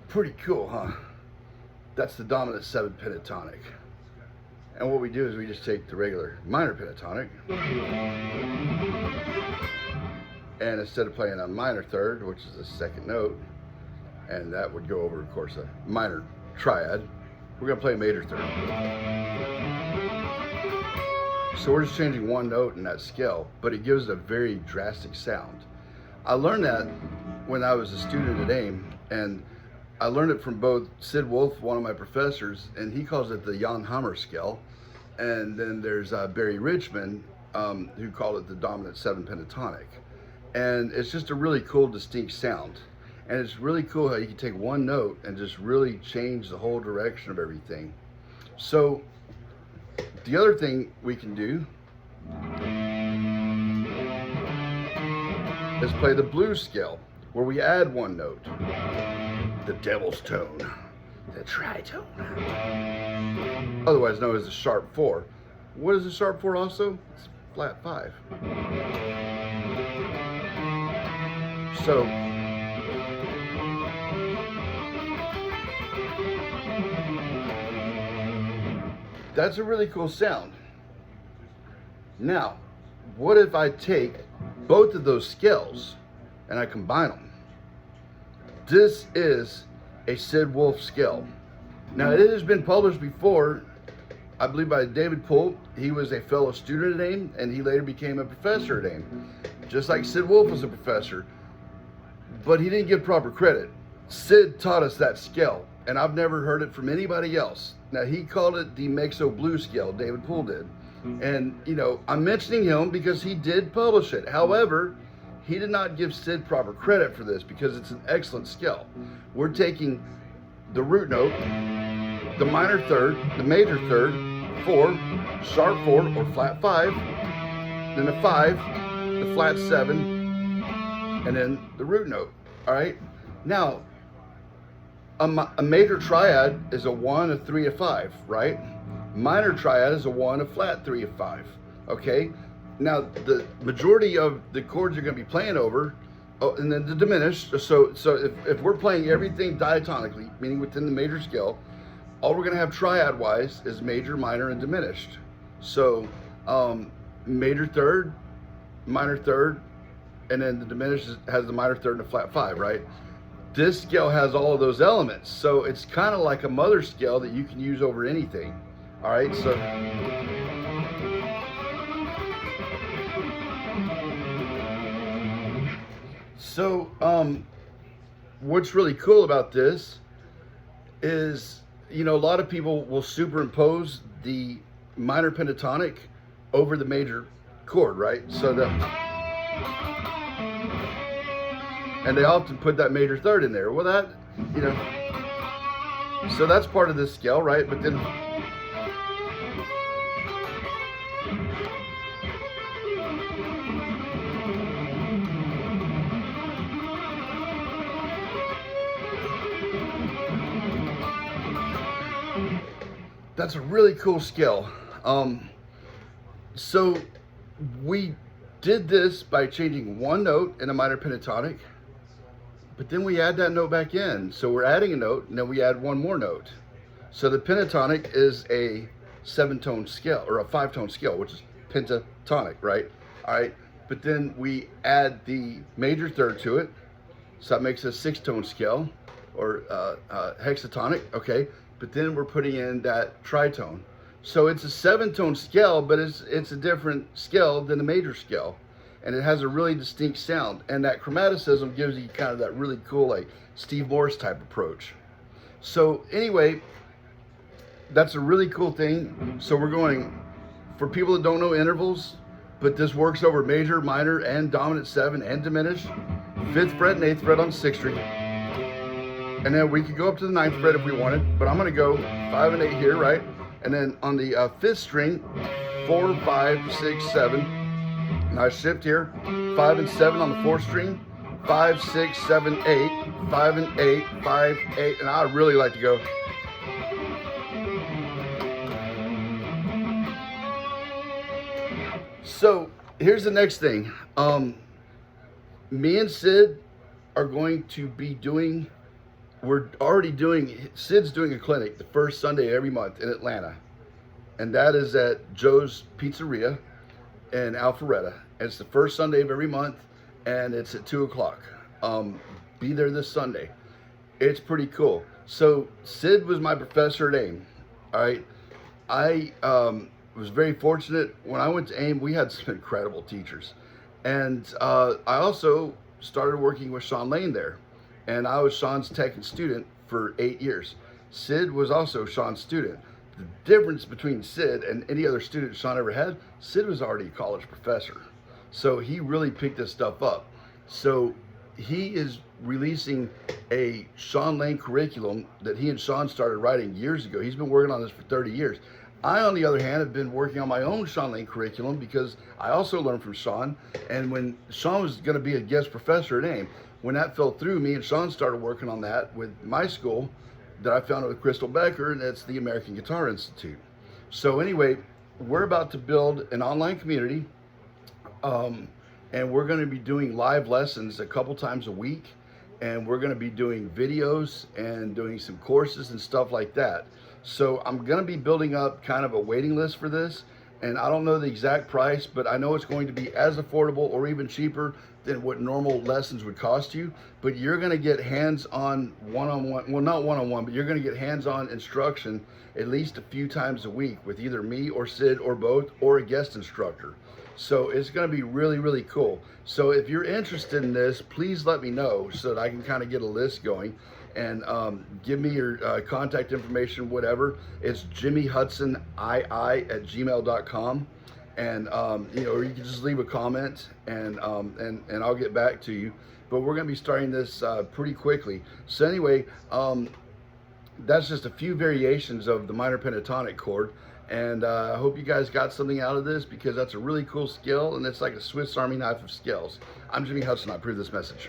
Pretty cool, huh? That's the dominant 7 pentatonic. And what we do is we just take the regular minor pentatonic, and instead of playing a minor third, which is the second note, and that would go over, of course, a minor triad, we're going to play a major third. So we're just changing one note in that scale, but it gives a very drastic sound. I learned that when I was a student at AIM, and I learned it from both Sid Wolf, one of my professors, and he calls it the Jan Hammer scale. And then there's Barry Richmond, who called it the dominant 7 pentatonic. And it's just a really cool, distinct sound. And it's really cool how you can take one note and just really change the whole direction of everything. So the other thing we can do is play the blues scale, where we add one note. The devil's tone, the tritone, otherwise known as the sharp 4. What is the sharp 4 also? It's flat 5. So that's a really cool sound. Now, what if I take both of those scales and I combine them? This is a Sid Wolf scale. Now, it has been published before, I believe by David Poole. He was a fellow student at AIM, and he later became a professor at AIM, just like Sid Wolf was a professor, but he didn't give proper credit. Sid taught us that scale, and I've never heard it from anybody else. Now, he called it the Mexo Blue Scale, David Poole did. And, you know, I'm mentioning him because he did publish it. However, he did not give Sid proper credit for this because it's an excellent scale. We're taking the root note, the minor third, the major third, 4, sharp 4 or flat 5, then the 5, the flat 7, and then the root note. All right. Now, a major triad is a 1, a 3, a 5, right? Minor triad is a 1, a flat 3, a 5. Okay. Now, the majority of the chords you're going to be playing over, and then the diminished. So if we're playing everything diatonically, meaning within the major scale, all we're going to have triad-wise is major, minor, and diminished. So major third, minor third, and then the diminished has the minor third and a flat 5, right? This scale has all of those elements. So it's kind of like a mother scale that you can use over anything. All right, So what's really cool about this is, you know, a lot of people will superimpose the minor pentatonic over the major chord, right? And they often put that major third in there. Well, that, you know, so that's part of this scale, right? But then that's a really cool scale. So we did this by changing one note in a minor pentatonic, but then we add that note back in. So we're adding a note, and then we add one more note. So the pentatonic is a 7-tone scale, or a 5-tone scale, which is pentatonic, right? All right, but then we add the major third to it, so that makes a 6-tone scale, or hexatonic, okay? But then we're putting in that tritone. So it's a 7-tone scale, but it's a different scale than the major scale. And it has a really distinct sound. And that chromaticism gives you kind of that really cool, like Steve Morse type approach. So anyway, that's a really cool thing. So we're going, for people that don't know intervals, but this works over major, minor, and dominant 7 and diminished, 5th fret and 8th fret on 6th string. And then we could go up to the 9th fret if we wanted, but I'm gonna go 5 and 8 here, right? And then on the 5th string, 4, 5, 6, 7. Nice shift here. 5 and 7 on the 4th string. 5, 6, 7, 8. 5 and 8, 5, 8. And I really like to go. So here's the next thing. Me and Sid are going to be doing, we're already doing, Sid's doing a clinic the first Sunday every month in Atlanta. And that is at Joe's Pizzeria in Alpharetta. It's the first Sunday of every month, and it's at 2 o'clock. Be there this Sunday. It's pretty cool. So Sid was my professor at AIM. All right. I was very fortunate. When I went to AIM, we had some incredible teachers. And I also started working with Shawn Lane there. And I was Shawn's tech and student for 8 years. Sid was also Shawn's student. The difference between Sid and any other student Shawn ever had, Sid was already a college professor. So he really picked this stuff up. So he is releasing a Shawn Lane curriculum that he and Shawn started writing years ago. He's been working on this for 30 years. I, on the other hand, have been working on my own Shawn Lane curriculum because I also learned from Shawn. And when Shawn was going to be a guest professor at AIM, when that fell through, me and Shawn started working on that with my school that I founded with Crystal Becker, and that's the American Guitar Institute. So anyway, we're about to build an online community, and we're going to be doing live lessons a couple times a week, and we're going to be doing videos and doing some courses and stuff like that. So I'm going to be building up kind of a waiting list for this, and I don't know the exact price, but I know it's going to be as affordable or even cheaper than what normal lessons would cost you. But you're going to get hands-on one-on-one, well, not one-on-one, but you're going to get hands-on instruction at least a few times a week with either me or Sid or both, or a guest instructor. So it's going to be really, really cool. So if you're interested in this, please let me know so that I can kind of get a list going. And give me your contact information, whatever. It's jimmyhudsonii@gmail.com. And you know, or you can just leave a comment, and I'll get back to you. But we're going to be starting this pretty quickly. So anyway, that's just a few variations of the minor pentatonic chord. And I hope you guys got something out of this, because that's a really cool skill, and it's like a Swiss Army knife of scales. I'm Jimmy Hudson. I approve this message.